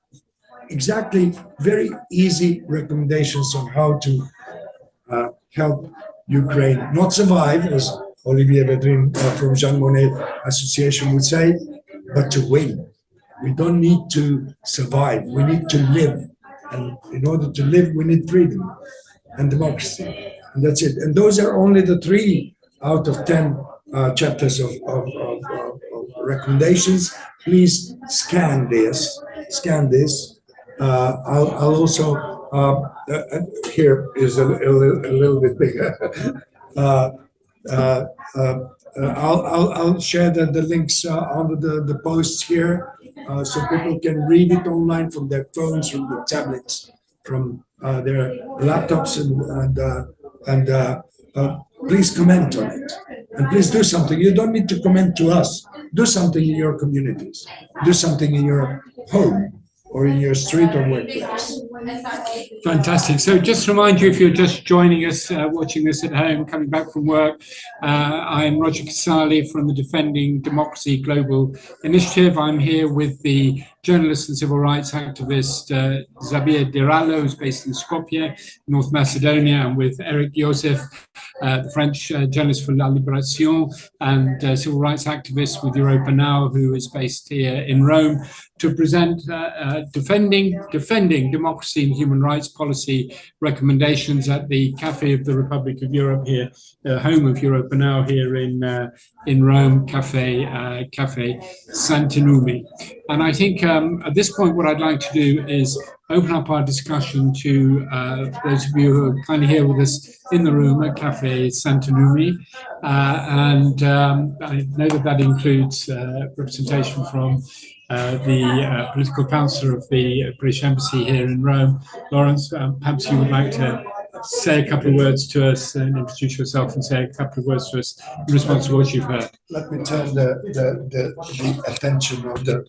S3: exactly very easy recommendations on how to help Ukraine not survive, as Olivier Vedrin from Jean Monnet Association would say, but to win. We don't need to survive, we need to live. And in order to live, we need freedom and democracy. And that's it. And those are only the 3 out of 10 chapters of recommendations. Please scan this. I'll also, here is a little bit bigger. I'll share the links under the posts here, so people can read it online from their phones, from their tablets, from their laptops, and please comment on it, and please do something. You don't need to comment to us. Do something in your communities. Do something in your home or in your street or workplace.
S1: Fantastic. So just to remind you, if you're just joining us, watching this at home, coming back from work, I'm Roger Casali from the Defending Democracy Global Initiative. I'm here with the journalist and civil rights activist Zabir Dirallo, who's based in Skopje, North Macedonia, and with Eric Joseph, the French journalist for La Libération and civil rights activist with Europa Now, who is based here in Rome, to present defending democracy and human rights policy recommendations at the Café of the Republic of Europe here, home of Europa Now here in Rome, Café Santinumi. And I think at this point, what I'd like to do is open up our discussion to those of you who are kind of here with us in the room at Café Santinumi. And I know that includes representation from the political counsellor of the British Embassy here in Rome. Lawrence, perhaps you would like to say a couple of words to us and introduce yourself and say a couple of words to us in response to what you've heard.
S3: Let me turn the attention of the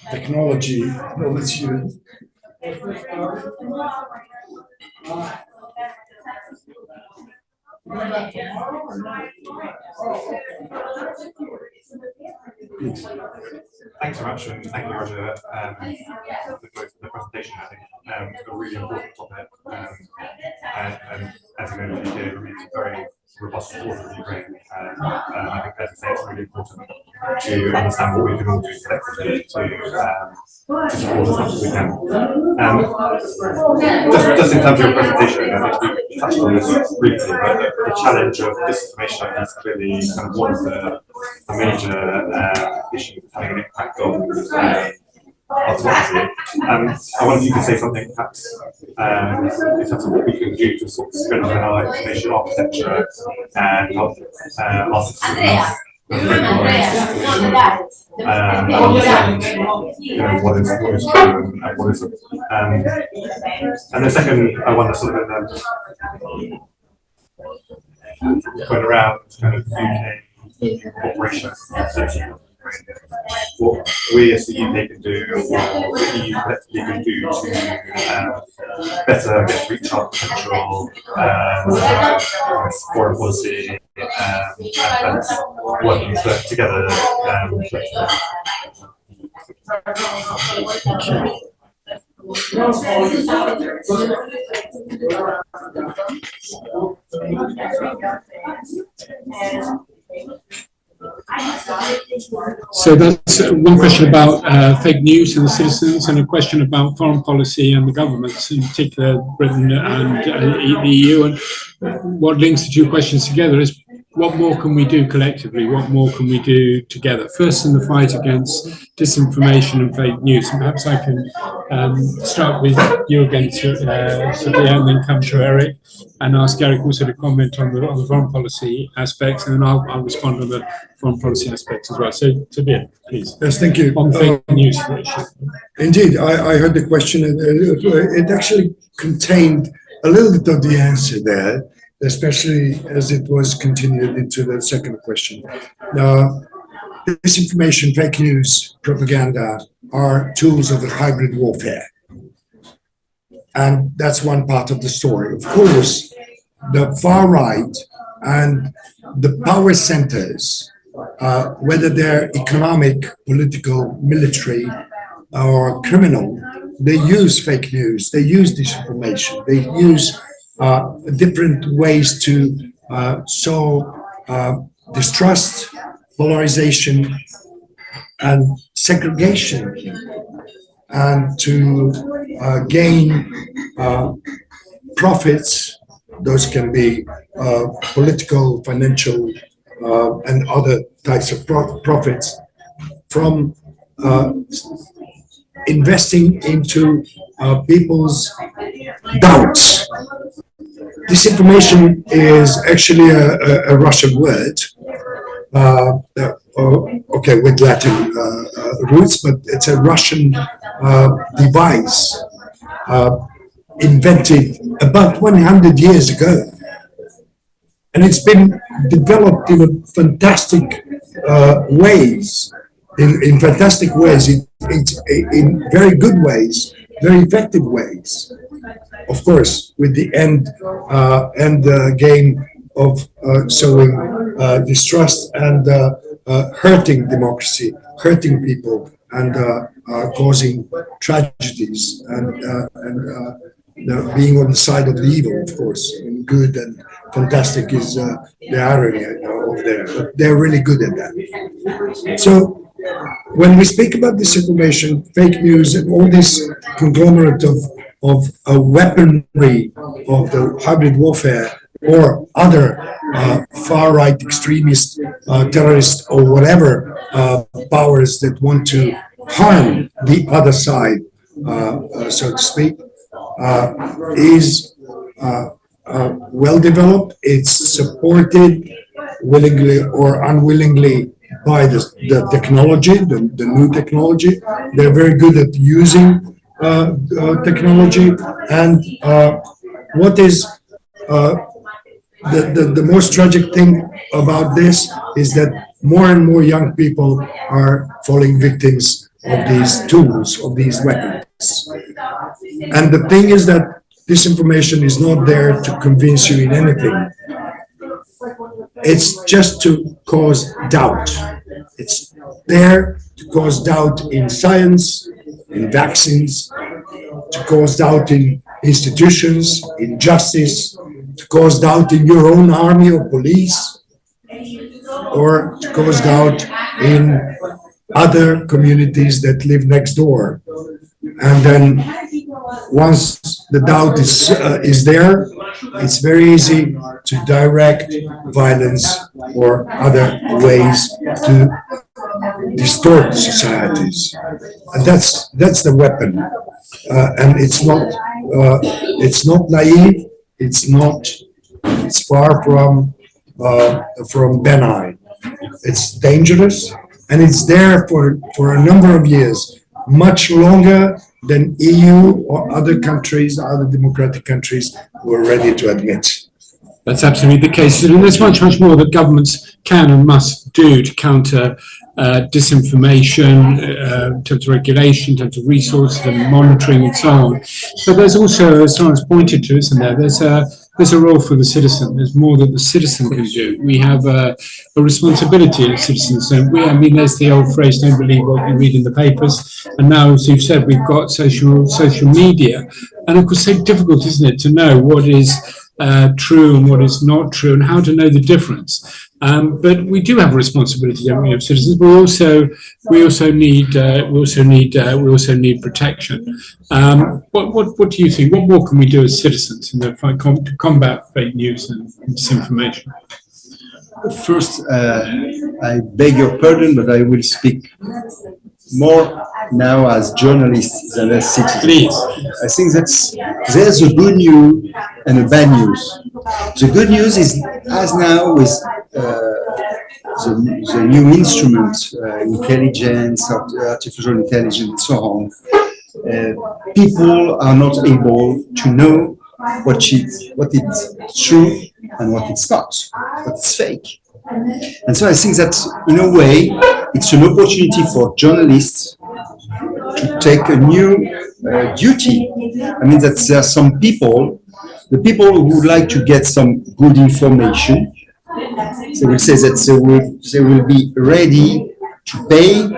S3: technology over to you.
S5: Thanks so much, and thank you, Roger, for the presentation. I think it's a really important topic, and as you mentioned, it remains a very robust support of Ukraine. I think, as you say, it's really important to understand what we can all do collectively to support as much as we can. Just in terms of your presentation, I think you touched on this briefly, but the challenge of disinformation is clearly kind of one of the major issues having an impact on our democracy. I wonder if you could say something perhaps in terms of what we can do to sort of strengthen our information architecture and help our citizens understand, what is true and what isn't. And the second, I wonder sort of going around kind of UK corporations, what we as the UK can do, what the EU collectively can do to better reach our potential foreign policy and working together.
S1: So that's one question about fake news and the citizens, and a question about foreign policy and the governments, in particular Britain and the EU. And what links the two questions together is, what more can we do collectively? What more can we do together? First, in the fight against disinformation and fake news. And perhaps I can start with you again, Sophia, and then come to Eric, and ask Eric also to comment on the foreign policy aspects, and then I'll respond on the foreign policy aspects as well. So, Sophia, please.
S3: Yes, thank you.
S1: On fake news issue.
S3: Indeed, I heard the question, and it actually contained a little bit of the answer there, especially as it was continued into the second question. Disinformation, fake news, propaganda are tools of the hybrid warfare. And that's one part of the story. Of course, the far right and the power centers, whether they're economic, political, military, or criminal, they use fake news, they use disinformation, they use different ways to sow distrust, polarization, and segregation, and to gain profits. Those can be political, financial, and other types of profits from investing into people's doubts. Disinformation is actually a Russian word, okay, with Latin roots, but it's a Russian device invented about 100 years ago. And it's been developed in fantastic ways, in fantastic ways, in very good ways, very effective ways. Of course, with the end game of sowing distrust and hurting democracy, hurting people, and causing tragedies, and being on the side of the evil, of course. And good and fantastic is the irony over there, but they're really good at that. So when we speak about disinformation, fake news, and all this conglomerate of weaponry of the hybrid warfare, or other far-right extremist, terrorist, or whatever powers that want to harm the other side, so to speak, is well developed. It's supported willingly or unwillingly by the technology, the new technology. They're very good at using technology, and what is the most tragic thing about this is that more and more young people are falling victims of these tools, of these weapons. And the thing is that disinformation is not there to convince you in anything. It's just to cause doubt. It's there to cause doubt in science, in vaccines, to cause doubt in institutions, in justice, to cause doubt in your own army or police. or to cause doubt in other communities that live next door. And then once the doubt is there, it's very easy to direct violence or other ways to distort societies, and that's the weapon. And it's not naive. It's far from benign. It's dangerous, and it's there for a number of years, much longer than EU or other countries, other democratic countries were ready to admit.
S1: That's absolutely the case. And there's much more that governments can and must do to counter disinformation, in terms of regulation, in terms of resources and monitoring and so on. But there's also, as someone's pointed to, isn't there, there's a role for the citizen. There's more that the citizen can do. We have a responsibility as citizens, don't we? I mean, there's the old phrase, don't believe what you read in the papers. And now, as you've said, we've got social media. And of course, so difficult, isn't it, to know what is true and what is not true and how to know the difference. But we do have a responsibility, don't we, of citizens. We also need protection. What do you think? What more can we do as citizens in the fight to combat fake news and disinformation?
S4: First, I beg your pardon, but I will speak more now as journalists than as citizens.
S1: Please.
S4: I think there's a good news and a bad news. The good news is, as now with the new instrument, intelligence, artificial intelligence, and so on, people are not able to know what it's true and what it's not, what it's fake. And so I think that in a way, it's an opportunity for journalists to take a new duty. I mean, that there are some people, the people who would like to get some good information, they will say that they will be ready to pay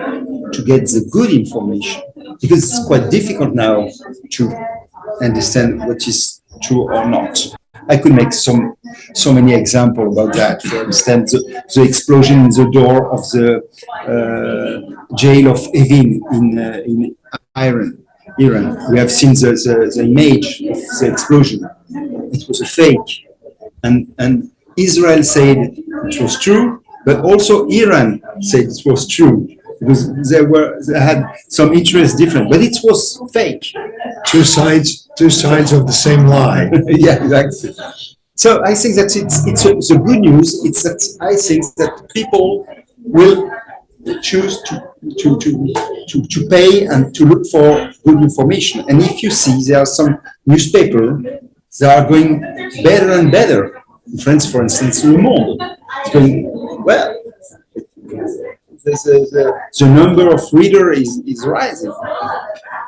S4: to get the good information, because it's quite difficult now to understand what is true or not. I could make so many examples about that. For instance, the explosion in the door of the jail of Evin in Iran. We have seen the image of the explosion. It was a fake, and Israel said it was true, but also Iran said it was true, because they had some interest different, but it was fake.
S3: Two sides of the same lie.
S4: Yeah, exactly. So I think that the good news. It's that I think that people will choose to pay and to look for good information. And if you see, there are some newspapers that are going better and better. In France, for instance, Le Monde is going well. The number of readers is rising.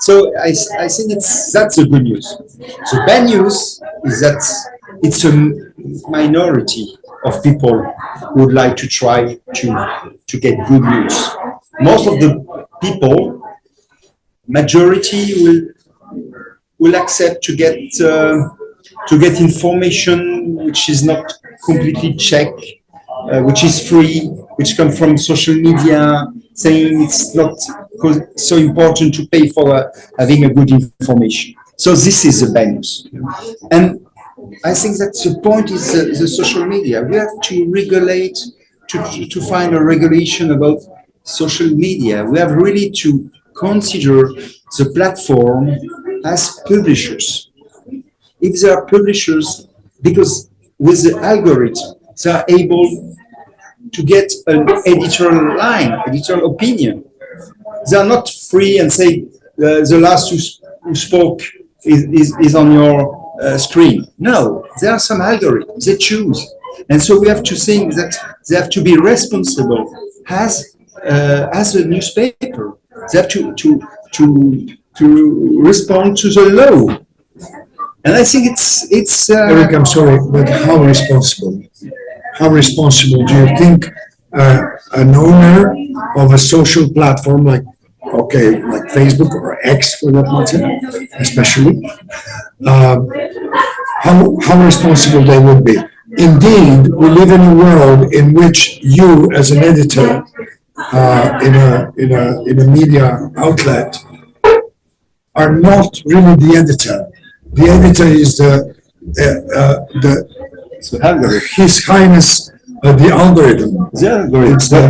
S4: So I think that's the good news. The bad news is that it's a minority of people who would like to try to get good news. Most of the people, majority will accept to get information which is not completely checked, which is free, which come from social media, saying it's not so important to pay for having a good information. So this is the bad news. And I think that the point is the social media. We have to regulate, to find a regulation about social media. We have really to consider the platform as publishers. If they are publishers, because with the algorithm, they are able to get an editorial line, editorial opinion. They are not free and say the last who spoke is on your screen. No, there are some algorithms, they choose. And so we have to think that they have to be responsible as a newspaper. They have to respond to the law. And I think it's
S3: Eric, I'm sorry, but how responsible? How responsible do you think an owner of a social platform like Facebook or X for that matter, especially, how responsible they would be? indeed, we live in a world in which you, as an editor, in a media outlet, are not really the editor. The editor is
S4: So algorithm.
S3: His Highness the algorithm.
S4: The algorithm.
S3: It's the,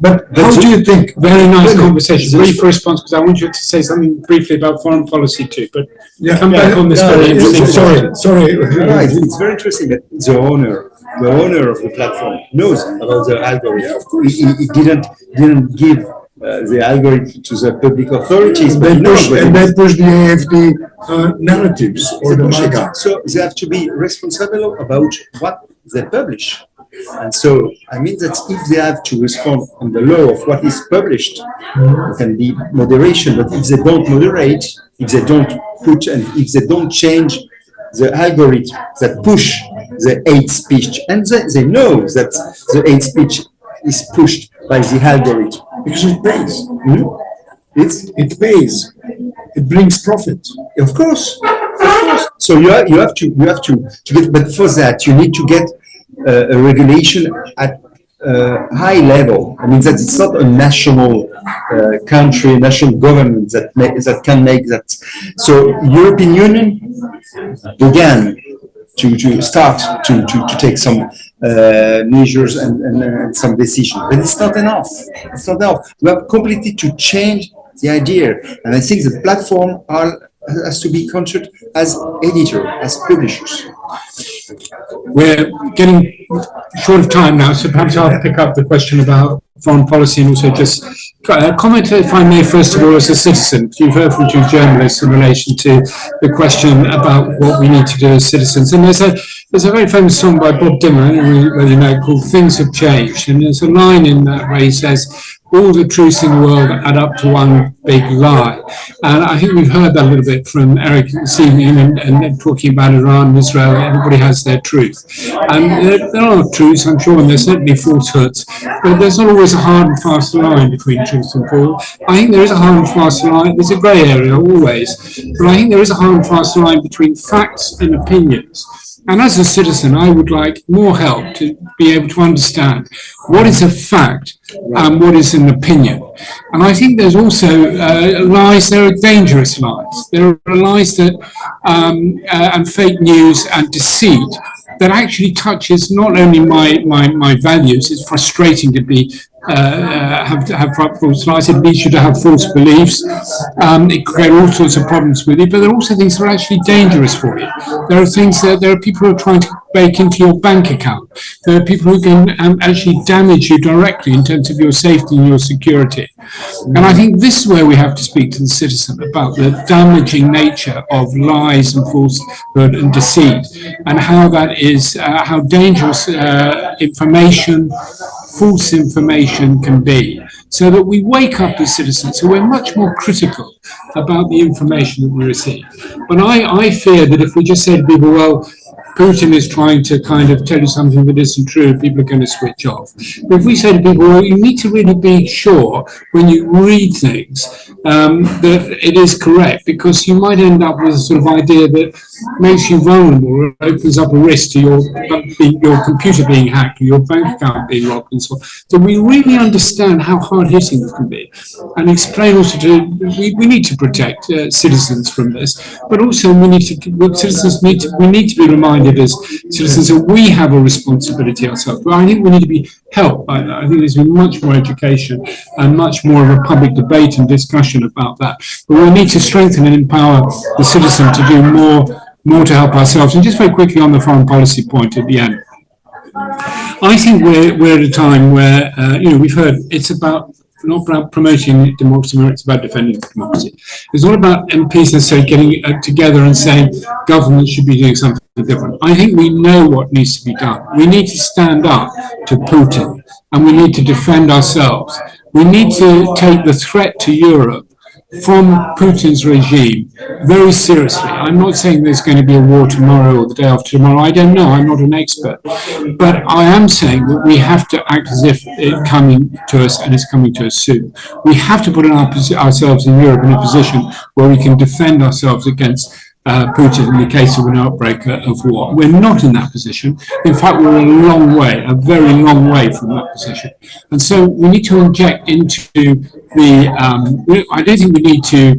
S3: but how do you think?
S1: Very nice conversation. Brief response, because I want you to say something briefly about foreign policy too, but come back on this very interesting.
S3: Sorry.
S4: No, it's very interesting that the owner of the platform knows about the algorithm.
S3: Yeah, of course.
S4: He didn't give the algorithm to the public authorities, but
S3: They push the AFD narratives or the MAGA.
S4: So they have to be responsible about what they publish. And so, I mean that if they have to respond on the law of what is published, there can be moderation, but if they don't moderate, if they don't put and if they don't change the algorithm that push the hate speech, and they know that the hate speech is pushed by the algorithm.
S3: Because it pays.
S4: It
S3: pays. It brings profit.
S4: Of course. So you have to get, but for that you need to get a regulation at high level. I mean that it's not a national country, national government that can make that. So European Union began to start to take some measures and some decisions, but it's not enough. It's not enough. We have completely to change the idea, and I think the platform has to be considered as editor, as publishers.
S1: We're getting short of time now, so perhaps I'll pick up the question about foreign policy and also just comment, if I may, first of all, as a citizen. You've heard from two journalists in relation to the question about what we need to do as citizens. And there's a very famous song by Bob Dylan, whether you know, called Things Have Changed. And there's a line in that where he says, all the truths in the world add up to one big lie. And I think we've heard that a little bit from Eric this evening and talking about Iran and Israel. Everybody has their truth. And there are truths, I'm sure, and there's certainly falsehoods, but there's not always a hard and fast line between truth and false. I think there is a hard and fast line. There's a grey area always, but I think there is a hard and fast line between facts and opinions. And as a citizen, I would like more help to be able to understand what is a fact and what is an opinion. And I think there's also lies, there are dangerous lies. There are lies that, and fake news and deceit that actually touches not only my values. It's frustrating to be have false lies. It leads you to have false beliefs. It creates all sorts of problems with you. But there are also things that are actually dangerous for you. There are things that there are people who are trying to break into your bank account. There are people who can actually damage you directly in terms of your safety and your security. And I think this is where we have to speak to the citizen about the damaging nature of lies and falsehood and deceit, and how that is, how dangerous information, false information can be, so that we wake up as citizens, so we're much more critical about the information that we receive. But I fear that if we just say to people, well, Putin is trying to kind of tell you something that isn't true, people are going to switch off. But if we say to people, well, you need to really be sure when you read things that it is correct, because you might end up with a sort of idea that makes you vulnerable or opens up a risk to your computer being hacked or your bank account being locked and so on. So we really understand how hard-hitting it can be, and explain also we need to protect citizens from this, but also we need to be reminded as citizens that we have a responsibility ourselves. But I think we need to be helped. I think there's been much more education and much more of a public debate and discussion about that. But we need to strengthen and empower the citizen to do more to help ourselves. And just very quickly on the foreign policy point at the end, I think we're at a time where we've heard it's not about promoting democracy, it's about defending democracy. It's not about MPs necessarily getting together and saying government should be doing something different. I think we know what needs to be done. We need to stand up to Putin, and we need to defend ourselves. We need to take the threat to Europe from Putin's regime very seriously. I'm not saying there's going to be a war tomorrow or the day after tomorrow. I don't know. I'm not an expert. But I am saying that we have to act as if it's coming to us, and it's coming to us soon. We have to put ourselves in Europe in a position where we can defend ourselves against Putin in the case of an outbreak of war. We're not in that position. In fact, we're a very long way from that position. And so we need to inject into I don't think we need to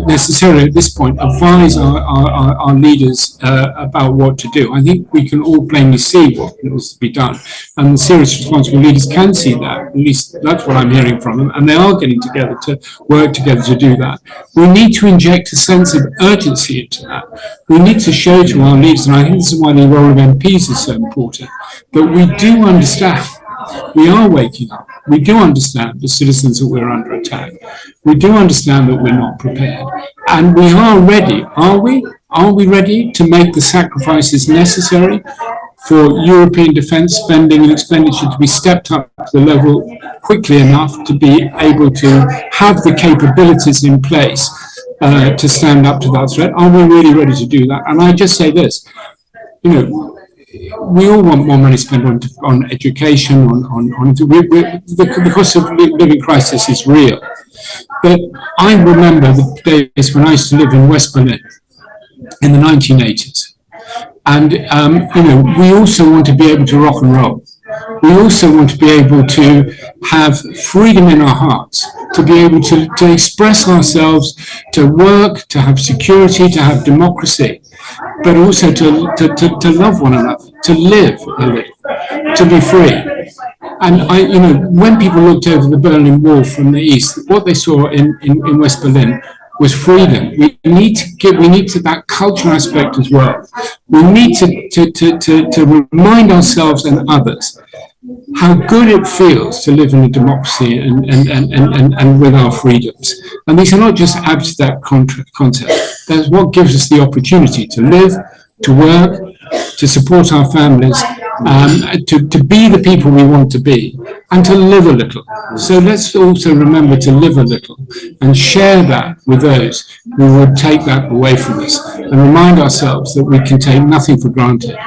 S1: necessarily at this point advise our leaders about what to do. I think we can all plainly see what needs to be done. And the serious responsible leaders can see that. At least that's what I'm hearing from them. And they are getting together to work together to do that. We need to inject a sense of urgency into that. We need to show to our leaders, and I think this is why the role of MPs is so important, that we do understand. We are waking up. We do understand as citizens that we're under attack. We do understand that we're not prepared. And we are ready. Are we? Are we ready to make the sacrifices necessary for European defence spending and expenditure to be stepped up to the level quickly enough to be able to have the capabilities in place to stand up to that threat? Are we really ready to do that? And I just say this, we all want more money spent on education, the cost of living crisis is real. But I remember the days when I used to live in West Berlin in the 1980s. And, we also want to be able to rock and roll. We also want to be able to have freedom in our hearts, to be able to express ourselves, to work, to have security, to have democracy, but also to love one another, to live a little, to be free. And when people looked over the Berlin Wall from the east, what they saw in West Berlin was freedom. We need to that cultural aspect as well. We need to remind ourselves and others how good it feels to live in a democracy and with our freedoms. And these are not just abstract concepts. That's what gives us the opportunity to live, to work, to support our families, to be the people we want to be, and to live a little. So let's also remember to live a little and share that with those who would take that away from us, and remind ourselves that we can take nothing for granted,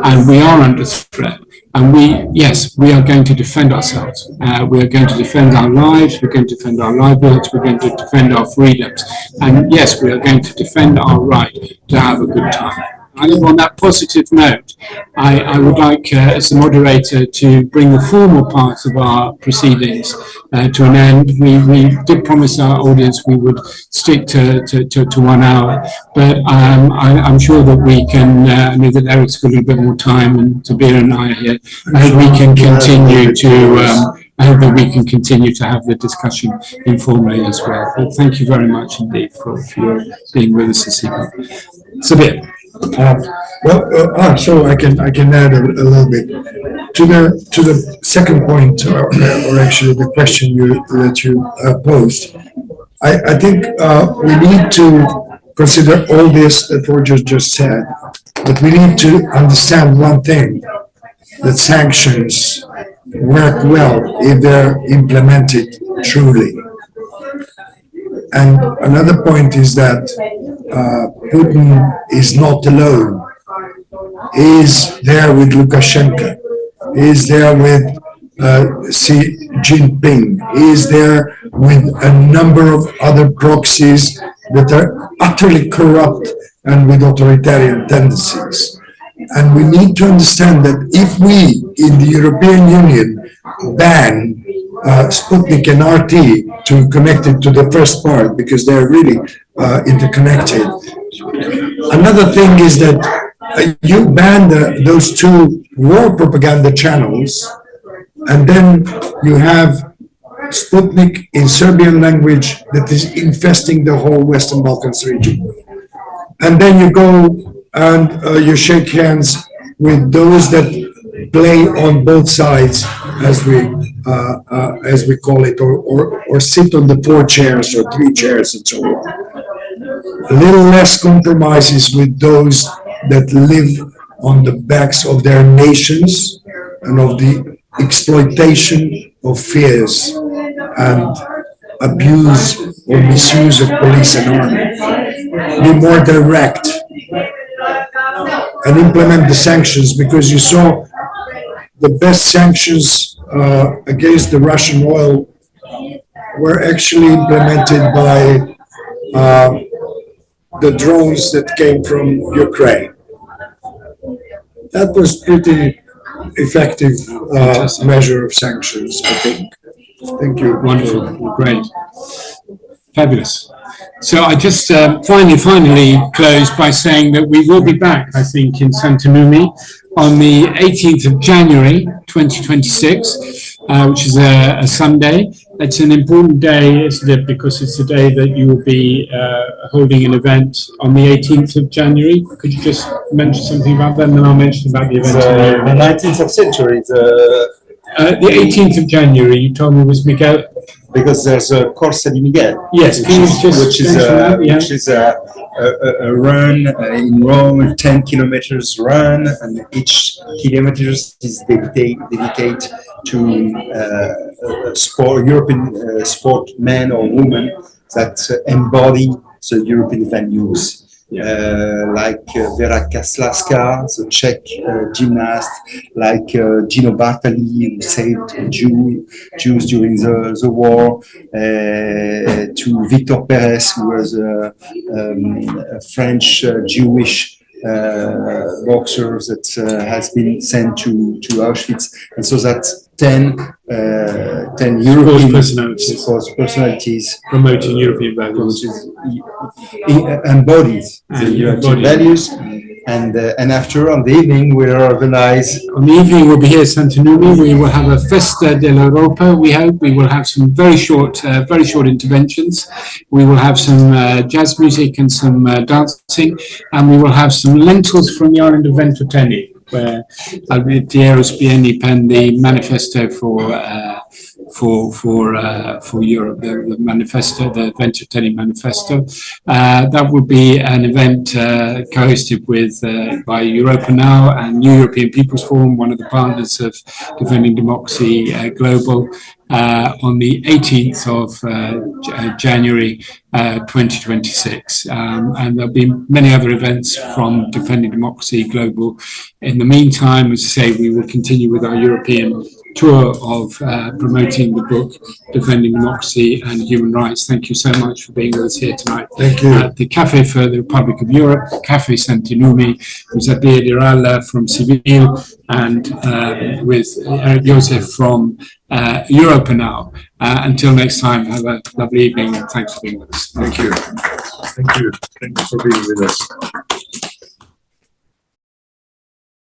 S1: and we are under threat. And we are going to defend ourselves. We are going to defend our lives. We're going to defend our livelihoods. We're going to defend our freedoms. And yes, we are going to defend our right to have a good time. I think on that positive note, I would like, as the moderator, to bring the formal parts of our proceedings to an end. We did promise our audience we would stick to 1 hour, but I'm sure that we can, I know that Eric's got a little bit more time and Tabir and I are here. I hope we can continue to have the discussion informally as well. But thank you very much indeed for your being with us this evening. Tabir.
S3: So I can add a little bit to the second point, or actually the question that you posed. I think we need to consider all this that Roger just said, but we need to understand one thing: that sanctions work well if they're implemented truly. And another point is that Putin is not alone. He is there with Lukashenko. He is there with Xi Jinping. He is there with a number of other proxies that are utterly corrupt and with authoritarian tendencies. And we need to understand that if we in the European Union ban Sputnik and RT, to connect it to the first part, because they're really interconnected. Another thing is that you ban those two war propaganda channels, and then you have Sputnik in Serbian language that is infesting the whole Western Balkans region. And then you go and you shake hands with those that play on both sides, as we call it, or sit on the 4 chairs or 3 chairs and so on. A little less compromises with those that live on the backs of their nations and of the exploitation of fears and abuse or misuse of police and army. Be more direct and implement the sanctions, because you saw the best sanctions against the Russian oil were actually implemented by the drones that came from Ukraine. That was pretty effective measure of sanctions, I think. Thank you.
S1: Wonderful, great, fabulous. So I just finally close by saying that we will be back, I think, in Santa Numi on the 18th of January 2026, which is a Sunday. It's an important day, isn't it? Because it's the day that you will be holding an event on the 18th of January. Could you just mention something about that, and then I'll mention about the event.
S4: The 19th of century,
S1: The 18th of January, you told me, was Miguel.
S4: because there's a Corsa di Miguel.
S1: Yes, can you just
S4: which is
S1: mention that? Yeah.
S4: which is a run in Rome, 10 kilometers run, and each kilometers is dedicated to a sport, European sport man or woman that embody the European values. Like Vera Kaslaska, the Czech gymnast, like Gino Bartali, who saved Jews during the war, to Victor Perez, who was a French Jewish boxer that has been sent to Auschwitz, and so that 10 European personalities
S1: Promoting European values.
S4: embodies the European values, and after on the evening we organize.
S1: On the evening, we'll be here at Santa Numi. We will have a Festa dell'Europa. We hope we will have some very short interventions. We will have some jazz music and some dancing, and we will have some lentils from the island of Ventotene, where Altiero Spieni penned the manifesto for Europe, the manifesto, the Ventotene manifesto. That will be an event co-hosted by Europa Now and New European People's Forum, one of the partners of Defending Democracy Global, on the 18th of January 2026. And there'll be many other events from Defending Democracy Global. In the meantime, as I say, we will continue with our European tour of promoting the book Defending Democracy and Human Rights. Thank you so much for being with us here tonight.
S3: Thank you.
S1: At the Cafe for the Republic of Europe, Cafe Santa Numi, with Zabir Diralla from Seville, and with Eric Joseph from Europa Now. Until next time, have a lovely evening, and thanks for being with us.
S3: Thank you. Thank you. Thank you for being with us.